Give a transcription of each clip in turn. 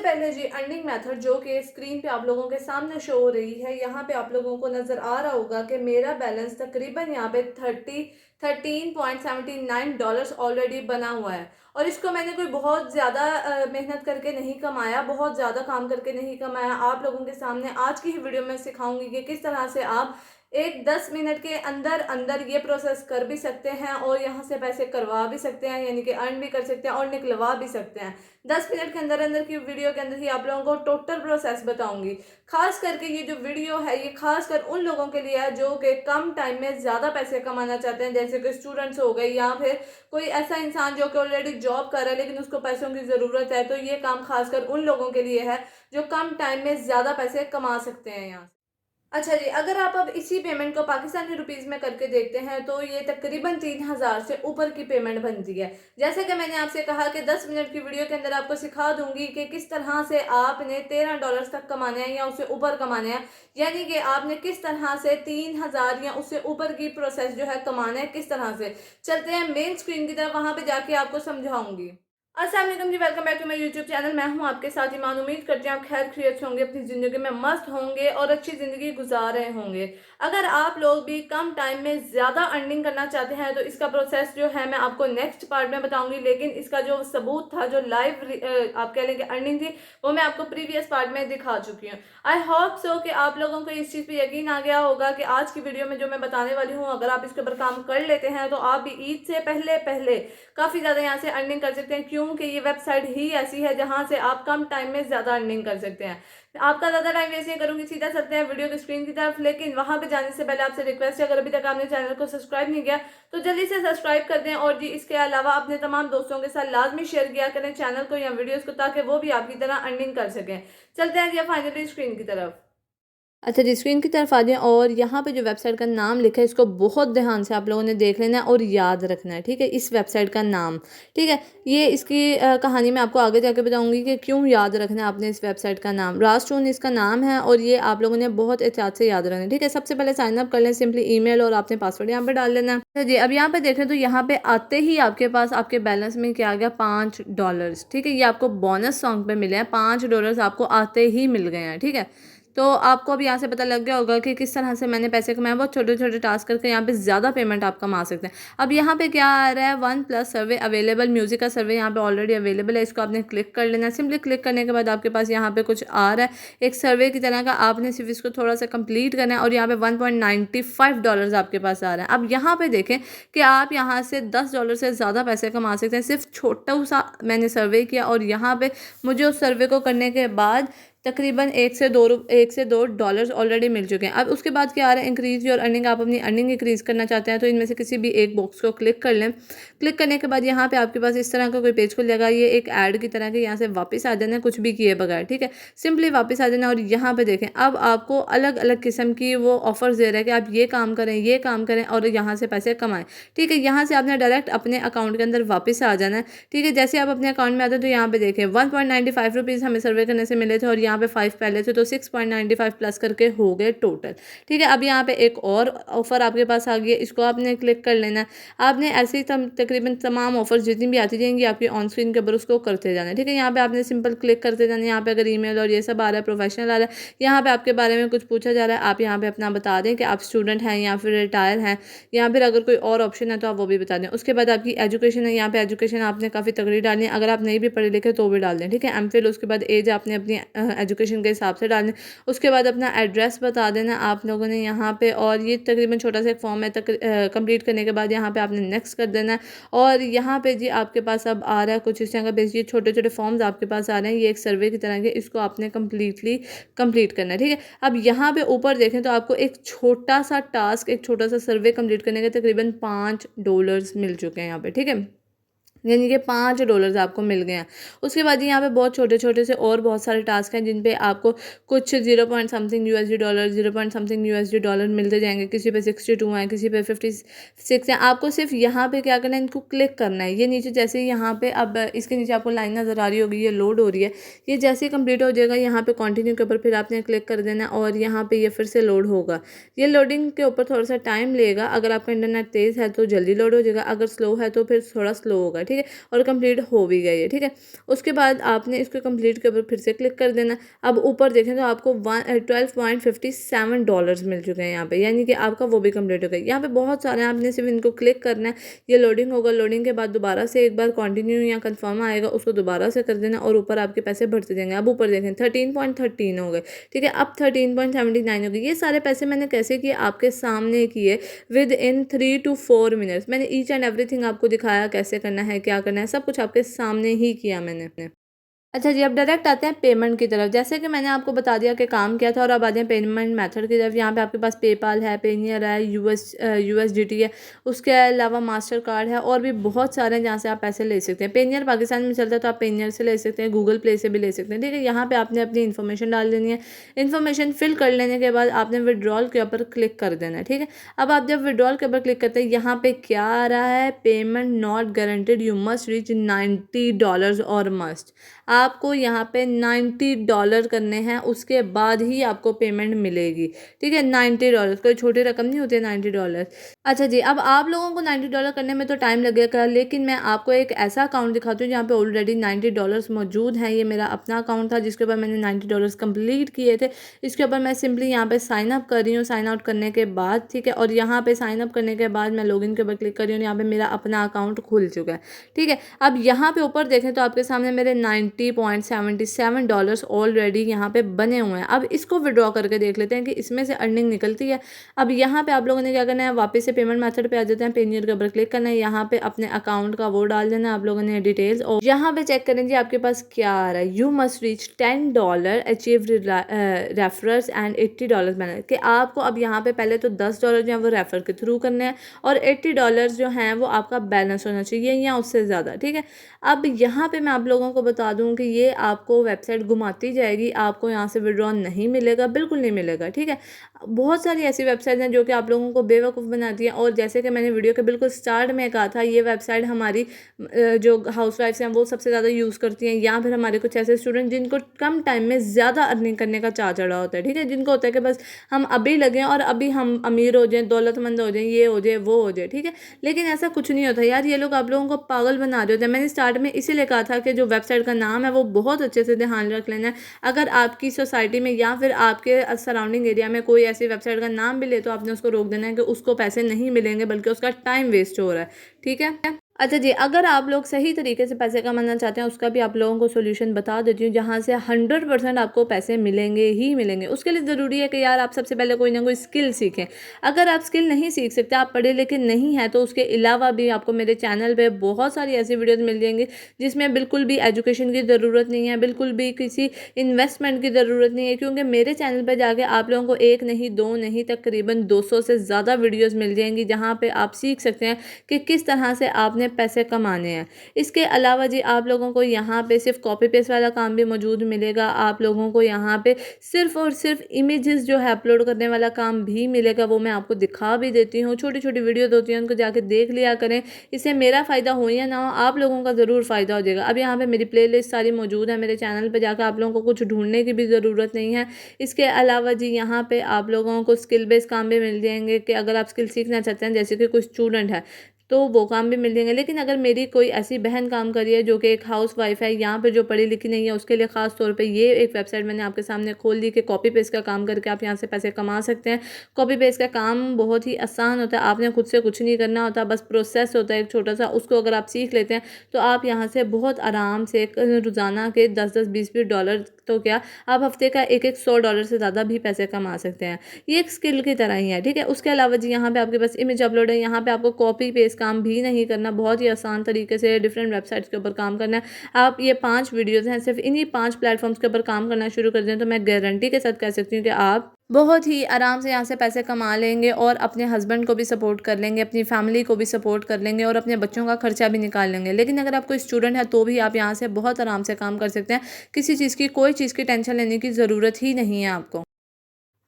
पहले जी earning method जो कि स्क्रीन पे आप लोगों के सामने शो हो रही है, यहाँ पे आप लोगों को नज़र आ रहा होगा कि मेरा बैलेंस तकरीबन यहाँ पे 13.79 डॉलर्स ऑलरेडी बना हुआ है। और इसको मैंने कोई बहुत ज़्यादा मेहनत करके नहीं कमाया, बहुत ज़्यादा काम करके नहीं कमाया। आप लोगों के सामने आज की ही वीडियो में सिखाऊंगी कि किस तरह से आप एक 10 मिनट के अंदर अंदर ये प्रोसेस कर भी सकते हैं और यहाँ से पैसे करवा भी सकते हैं, यानी कि अर्न भी कर सकते हैं और निकलवा भी सकते हैं। 10 मिनट के अंदर अंदर की वीडियो के अंदर ही आप लोगों को टोटल प्रोसेस बताऊंगी। खास करके ये जो वीडियो है ये खास कर उन लोगों के लिए है जो कि कम टाइम में ज़्यादा पैसे कमाना चाहते हैं, जैसे कि स्टूडेंट्स हो गए या फिर कोई ऐसा इंसान जो कि ऑलरेडी जॉब कर रहा है लेकिन उसको पैसों की ज़रूरत है। तो ये काम खास कर उन लोगों के लिए है जो कम टाइम में ज़्यादा पैसे कमा सकते हैं यहाँ से। अच्छा जी, अगर आप अब इसी पेमेंट को पाकिस्तानी रुपीज़ में करके देखते हैं तो ये तकरीबन 3000 से ऊपर की पेमेंट बनती है। जैसे कि मैंने आपसे कहा कि 10 मिनट की वीडियो के अंदर आपको सिखा दूंगी कि किस तरह से आपने 13 डॉलर्स तक कमाने हैं या उससे ऊपर कमाने हैं, यानी कि आपने किस तरह से 3000 या उससे ऊपर की प्रोसेस जो है कमाना है, किस तरह से। चलते हैं मेन स्क्रीन की तरफ, वहां पे जाके आपको समझाऊंगी। अस्सलाम वालेकुम जी, welcome back to my YouTube channel. मैं हूं आपके साथ ईमान। उम्मीद करती हूं आप खैर खैरियत से होंगे, अपनी ज़िंदगी में मस्त होंगे और अच्छी ज़िंदगी गुजार रहे होंगे। अगर आप लोग भी कम टाइम में ज़्यादा अर्निंग करना चाहते हैं तो इसका प्रोसेस जो है मैं आपको नेक्स्ट पार्ट में बताऊंगी, लेकिन इसका जो सबूत था, जो लाइव आप कह लें कि अर्निंग थी, वो मैं आपको प्रीवियस पार्ट में दिखा चुकी हूँ। आई होप सो कि आप लोगों को इस चीज़ पर यकीन आ गया होगा कि आज की वीडियो में जो मैं बताने वाली हूँ, अगर आप इसके ऊपर काम कर लेते हैं तो आप भी ईद से पहले पहले काफ़ी ज़्यादा यहाँ से अर्निंग कर सकते हैं, क्योंकि ये वेबसाइट ही ऐसी है जहाँ से आप कम टाइम में ज़्यादा अर्निंग कर सकते हैं। आपका ज़्यादा टाइम वेस्ट नहीं करूँगी, सीधा चलते हैं वीडियो की स्क्रीन की तरफ। लेकिन वहाँ पे जाने से पहले आपसे रिक्वेस्ट है, अगर अभी तक आपने चैनल को सब्सक्राइब नहीं किया तो जल्दी से सब्सक्राइब कर दें। और जी इसके अलावा अपने तमाम दोस्तों के साथ लाजमी शेयर किया करें चैनल को या वीडियोज़ को, ताकि वो भी आपकी तरह अर्निंग कर सकें। चलते हैं जी फाइनली स्क्रीन की तरफ। अच्छा जी, स्क्रीन की तरफ आ जाएँ और यहाँ पे जो वेबसाइट का नाम लिखा है इसको बहुत ध्यान से आप लोगों ने देख लेना है और याद रखना है, ठीक है, इस वेबसाइट का नाम। ठीक है, ये इसकी कहानी मैं आपको आगे जाके बताऊंगी कि क्यों याद रखना है आपने इस वेबसाइट का नाम। रास्टोन इसका नाम है और ये आप लोगों ने बहुत एहतियात से याद रखना है। ठीक है, सबसे पहले साइन अप कर लें, सिंपली ईमेल और आपने पासवर्ड यहाँ पर डाल लेना है। अच्छा जी, अब यहाँ पे देखें तो यहाँ पे आते ही आपके पास आपके बैलेंस में क्या आ गया, $5। ठीक है, ये आपको बोनस सॉन्ग पे मिले हैं, $5 आपको आते ही मिल गए हैं। ठीक है, तो आपको अब यहाँ से पता लग गया होगा कि किस तरह से मैंने पैसे कमाए। बहुत छोटे छोटे टास्क करके यहाँ पे ज़्यादा पेमेंट आप कमा सकते हैं। अब यहाँ पे क्या आ रहा है, 1+ सर्वे अवेलेबल, म्यूजिक का सर्वे यहाँ पे ऑलरेडी अवेलेबल है। इसको आपने क्लिक कर लेना है। सिंपली क्लिक करने के बाद आपके पास यहाँ पे कुछ आ रहा है एक सर्वे की तरह का, आपने सिर्फ इसको थोड़ा सा कंप्लीट करना है और यहाँ पे $1.95 आपके पास आ रहा है। अब यहाँ पे देखें कि आप यहाँ से $10 से ज़्यादा पैसे कमा सकते हैं। सिर्फ छोटा सा मैंने सर्वे किया और यहाँ पे मुझे उस सर्वे को करने के बाद तकरीबन $1 से $2 ऑलरेडी मिल चुके हैं। अब उसके बाद क्या आ रहा है, इंक्रीज योर अर्निंग। आप अपनी अर्निंग इंक्रीज करना चाहते हैं तो इनमें से किसी भी एक बॉक्स को क्लिक कर लें। क्लिक करने के बाद यहाँ पे आपके पास इस तरह का कोई पेज खुल जाएगा, ये एक ऐड की तरह के, यहाँ से वापस आ जाना है कुछ भी किए बगैर। ठीक है, सिंपली वापस आ जाना और यहाँ पे देखें अब आपको अलग अलग किस्म की वो ऑफर्स दे रहा है कि आप ये काम करें, ये काम करें और यहाँ से पैसे कमाएं। ठीक है, यहाँ से आपने डायरेक्ट अपने अकाउंट के अंदर वापस आ जाना है। ठीक है, जैसे आप अपने अकाउंट में आते हैं तो यहाँ पे देखें ₹1.95 हमें सर्वे करने से मिले थे और यहाँ पे 5 पहले थे, तो 6.95 प्लस करके हो गए टोटल। ठीक है, अब यहाँ पे एक और ऑफर आपके पास आ गई है, इसको आपने क्लिक कर लेना है। आपने ऐसे ही तकरीबन तमाम ऑफर्स जितनी भी आती जाएंगी आपकी ऑन स्क्रीन के ऊपर, उसको करते जाना है। ठीक है, यहाँ पे आपने सिंपल क्लिक करते जाना है। यहाँ पे अगर ईमेल और ये सब आ रहा है, प्रोफेशनल आ रहा है, यहाँ पे आपके बारे में कुछ पूछा जा रहा है, आप यहाँ पे अपना बता दें कि आप स्टूडेंट हैं या फिर रिटायर हैं, या फिर अगर कोई और ऑप्शन है तो आप वो भी बता दें। उसके बाद आपकी एजुकेशन है, यहाँ पे एजुकेशन आपने काफ़ी तगड़ी डालनी है, अगर आप नहीं भी पढ़े लिखे तो भी डाल दें। ठीक है, एमफिल, उसके बाद एज आपने अपनी एजुकेशन के हिसाब से डालना। उसके बाद अपना एड्रेस बता देना आप लोगों ने यहाँ पे, और ये तकरीबन छोटा सा एक फॉर्म है, कंप्लीट करने के बाद यहाँ पे आपने नेक्स्ट कर देना है। और यहाँ पे जी आपके पास अब आ रहा है कुछ इस तरह का बेसिक, ये छोटे छोटे फॉर्म्स आपके पास आ रहे हैं, ये एक सर्वे की तरह के, इसको आपने कम्प्लीटली कंप्लीट करना है। ठीक है, अब यहाँ पे ऊपर देखें तो आपको एक छोटा सा टास्क, एक छोटा सा सर्वे कंप्लीट करने के तकरीबन $5 मिल चुके हैं यहाँ पे। ठीक है, यानी कि $5 आपको मिल गए हैं। उसके बाद यहाँ पे बहुत छोटे छोटे से और बहुत सारे टास्क हैं जिन पे आपको कुछ 0 point something USD dollar, 0 point something USD dollar मिलते जाएंगे। किसी पे 62 है, किसी पे 56 है। आपको सिर्फ यहाँ पे क्या करना है, इनको क्लिक करना है। ये नीचे जैसे ही यहाँ पे अब इसके नीचे आपको लाइन नज़र आ रही होगी, ये लोड हो रही है। ये जैसे ही कम्प्लीट हो जाएगा यहाँ पे कंटिन्यू के ऊपर फिर आपने क्लिक कर देना और यहाँ पे ये फिर से लोड होगा। ये लोडिंग के ऊपर थोड़ा सा टाइम लेगा। अगर आपका इंटरनेट तेज़ है तो जल्दी लोड हो जाएगा, अगर स्लो है तो फिर थोड़ा स्लो होगा। ठीक ठीक है, और कंप्लीट हो भी गई है, ठीक है। उसके बाद आपने इसको कंप्लीट के ऊपर फिर से क्लिक कर देना। अब ऊपर देखें तो आपको $12.57 मिल चुके हैं यहाँ पे, यानी कि आपका वो भी कंप्लीट हो गया। यहाँ पे बहुत सारे हैं, आपने सिर्फ इनको क्लिक करना है, ये लोडिंग होगा, लोडिंग के बाद दोबारा से एक बार कंटिन्यू या कंफर्म आएगा, उसको दोबारा से कर देना और ऊपर आपके पैसे बढ़ते जाएंगे। अब ऊपर देखें 13.13 हो गए, ठीक है, अब 13.79 हो गए। ये सारे पैसे मैंने कैसे किए, आपके सामने किए विद इन 3 to 4 मिनट्स। मैंने ईच एंड एवरीथिंग आपको दिखाया कैसे करना है, क्या करना है, सब कुछ आपके सामने ही किया मैंने। अच्छा जी, अब डायरेक्ट आते हैं पेमेंट की तरफ। जैसे कि मैंने आपको बता दिया कि काम क्या था, और अब आते हैं पेमेंट मेथड की तरफ। यहाँ पे आपके पास पेपाल है, पेनियर है, यूएसडीटी है, उसके अलावा मास्टर कार्ड है, और भी बहुत सारे हैं जहाँ से आप पैसे ले सकते हैं। पेनियर पाकिस्तान में चलता है तो आप पेनियर से ले सकते हैं, गूगल प्ले से भी ले सकते हैं, ठीक है। यहाँ पर आपने अपनी इन्फॉर्मेशन डाल देनी है। इन्फॉर्मेशन फिल कर लेने के बाद आपने विड्रॉल के ऊपर क्लिक कर देना है, ठीक है। अब आप जब विड्रॉल के ऊपर क्लिक करते हैं, यहाँ पे क्या आ रहा है, payment not guaranteed, you must reach $90 और मस्ट। आपको यहाँ पे $90 करने हैं, उसके बाद ही आपको पेमेंट मिलेगी, ठीक है। $90, कोई छोटी रकम नहीं होती है $90। अच्छा जी, अब आप लोगों को $90 करने में तो टाइम लगेगा, लेकिन मैं आपको एक ऐसा अकाउंट दिखाती हूँ जहाँ पे ऑलरेडी $90 मौजूद हैं। ये मेरा अपना अकाउंट था जिसके ऊपर मैंने $90 कंप्लीट किए थे। इसके ऊपर मैं सिंपली यहाँ पे साइन अप कर रही हूँ, साइन आउट करने के बाद, ठीक है। और यहाँ पे साइन अप करने के बाद मैं लॉगिन के ऊपर क्लिक कर रही हूँ, यहाँ पे मेरा अपना अकाउंट खुल चुका है, ठीक है। अब यहाँ पे ऊपर देखें तो आपके सामने मेरे $90.77 ऑलरेडी यहाँ पे बने हुए हैं। अब इसको विड्रॉ करके देख लेते हैं कि इसमें से अर्निंग निकलती है। अब यहाँ पे आप लोगों ने क्या करना है, वापस से पेमेंट मेथड पे आ जाते हैं, पेनियर के ऊपर क्लिक करना है, यहाँ पे अपने अकाउंट का वो डाल देना है आप लोगों ने डिटेल्स, और यहाँ पे चेक करें जी आपके पास क्या आ रहा है। You must reach $10 achieve referrers and $80 balance, कि आपको अब यहाँ पे पहले तो $10 जो है वो रेफर के थ्रू करने हैं, और $80 जो हैं वो आपका बैलेंस होना चाहिए या उससे ज़्यादा, ठीक है। अब यहाँ पे मैं आप लोगों को बता दूं कि ये आपको वेबसाइट घुमाती जाएगी, आपको यहाँ से विड्रॉ नहीं मिलेगा, बिल्कुल नहीं मिलेगा, ठीक है। बहुत सारी ऐसी वेबसाइट हैं जो कि आप लोगों को बेवकूफ़ बनाती हैं, और जैसे कि मैंने वीडियो के बिल्कुल स्टार्ट में कहा था, ये वेबसाइट हमारी जो हाउसवाइफ्स हैं वो सबसे ज़्यादा यूज़ करती हैं, या फिर हमारे कुछ ऐसे स्टूडेंट जिनको कम टाइम में ज़्यादा अर्निंग करने का चाह चढ़ा होता है, ठीक है। जिनको होता है कि बस हम अभी लगें और अभी हम अमीर हो जाएं, दौलतमंद हो जाएं, ये हो जाए वो हो जाए, ठीक है। लेकिन ऐसा कुछ नहीं होता यार, ये लोग आप लोगों को पागल बना रहे होते हैं। मैंने स्टार्ट में इसीलिए कहा था कि जो वेबसाइट का नाम है वो बहुत अच्छे से ध्यान रख लेना है। अगर आपकी सोसाइटी में या फिर आपके सराउंडिंग एरिया में कोई ऐसी वेबसाइट का नाम भी ले तो आपने उसको रोक देना है कि उसको पैसे नहीं मिलेंगे, बल्कि उसका टाइम वेस्ट हो रहा है, ठीक है। अच्छा जी, अगर आप लोग सही तरीके से पैसे कमाना चाहते हैं, उसका भी आप लोगों को सोल्यूशन बता देती हूँ, जहाँ से 100% आपको पैसे मिलेंगे ही मिलेंगे। उसके लिए ज़रूरी है कि यार आप सबसे पहले कोई ना कोई स्किल सीखें। अगर आप स्किल नहीं सीख सकते, आप पढ़े लिखे नहीं हैं, तो उसके अलावा भी आपको मेरे चैनल पे बहुत सारी ऐसी वीडियोज़ मिल जाएंगी जिसमें बिल्कुल भी एजुकेशन की ज़रूरत नहीं है, बिल्कुल भी किसी इन्वेस्टमेंट की ज़रूरत नहीं है, क्योंकि मेरे चैनल पर जाके आप लोगों को एक नहीं, दो नहीं, तकरीबन 200 से ज़्यादा वीडियोज़ मिल जाएंगी, जहाँ पर आप सीख सकते हैं कि किस तरह से आपने पैसे कमाने हैं। इसके अलावा जी आप लोगों को यहाँ पे सिर्फ कॉपी पेस्ट वाला काम भी मौजूद मिलेगा। आप लोगों को यहाँ पे सिर्फ और सिर्फ इमेजेस जो है अपलोड करने वाला काम भी मिलेगा, वो मैं आपको दिखा भी देती हूँ। छोटी छोटी वीडियोस होती हैं, उनको जाके देख लिया करें। इससे मेरा फ़ायदा हो या ना हो, आप लोगों का ज़रूर फ़ायदा हो जाएगा। अब यहाँ पर मेरी प्ले लिस्ट सारी मौजूद है मेरे चैनल पर, जाकर आप लोगों को कुछ ढूंढने की भी ज़रूरत नहीं है। इसके अलावा जी यहाँ पर आप लोगों को स्किल बेस्ड काम भी मिल जाएंगे, कि अगर आप स्किल सीखना चाहते हैं, जैसे कि कोई स्टूडेंट है तो वो काम भी मिल जाएंगे। लेकिन अगर मेरी कोई ऐसी बहन काम कर रही है जो कि एक हाउस वाइफ है, यहाँ पे जो पढ़ी लिखी नहीं है, उसके लिए ख़ास तौर पे ये एक वेबसाइट मैंने आपके सामने खोल दी कि कॉपी पेस्ट का काम करके आप यहाँ से पैसे कमा सकते हैं। कॉपी पेस्ट का काम बहुत ही आसान होता है, आपने खुद से कुछ नहीं करना होता, बस प्रोसेस होता है एक छोटा सा। उसको अगर आप सीख लेते हैं तो आप यहाँ से बहुत आराम से रोज़ाना के 10-10, 20-20 डॉलर, तो क्या आप हफ्ते का एक $100 से ज़्यादा भी पैसे कमा सकते हैं। ये एक स्किल की तरह ही है, ठीक है। उसके अलावा जी यहाँ पे आपके पास इमेज अपलोड है, यहाँ पे आपको कॉपी पेस्ट काम भी नहीं करना, बहुत ही आसान तरीके से डिफरेंट वेबसाइट्स के ऊपर काम करना है। आप ये 5 वीडियोज़ हैं, सिर्फ इन्हीं 5 प्लेटफॉर्म्स के ऊपर काम करना शुरू कर दें तो मैं गारंटी के साथ कह सकती हूँ कि आप बहुत ही आराम से यहाँ से पैसे कमा लेंगे, और अपने हस्बैंड को भी सपोर्ट कर लेंगे, अपनी फैमिली को भी सपोर्ट कर लेंगे, और अपने बच्चों का खर्चा भी निकाल लेंगे। लेकिन अगर आप कोई स्टूडेंट है तो भी आप यहाँ से बहुत आराम से काम कर सकते हैं। किसी चीज़ की, कोई चीज़ की टेंशन लेने की ज़रूरत ही नहीं है आपको।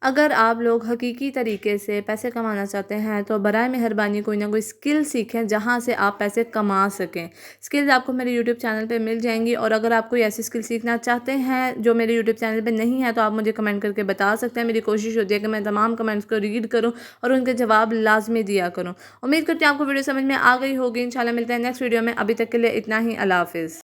अगर आप लोग हकीकी तरीके से पैसे कमाना चाहते हैं तो बराए मेहरबानी कोई ना कोई स्किल सीखें जहाँ से आप पैसे कमा सकें। स्किल्स आपको मेरे यूट्यूब चैनल पे मिल जाएंगी, और अगर आप कोई ऐसी स्किल सीखना चाहते हैं जो मेरे यूट्यूब चैनल पे नहीं है तो आप मुझे कमेंट करके बता सकते हैं। मेरी कोशिश होती है कि मैं तमाम कमेंट्स को रीड करूँ और उनके जवाब लाजमी दिया करूँ। उम्मीद करती हूँ आपको वीडियो समझ में आ गई होगी। इंशाल्लाह मिलते हैं नेक्स्ट वीडियो में। अभी तक के लिए इतना ही। अल्लाह हाफिज़।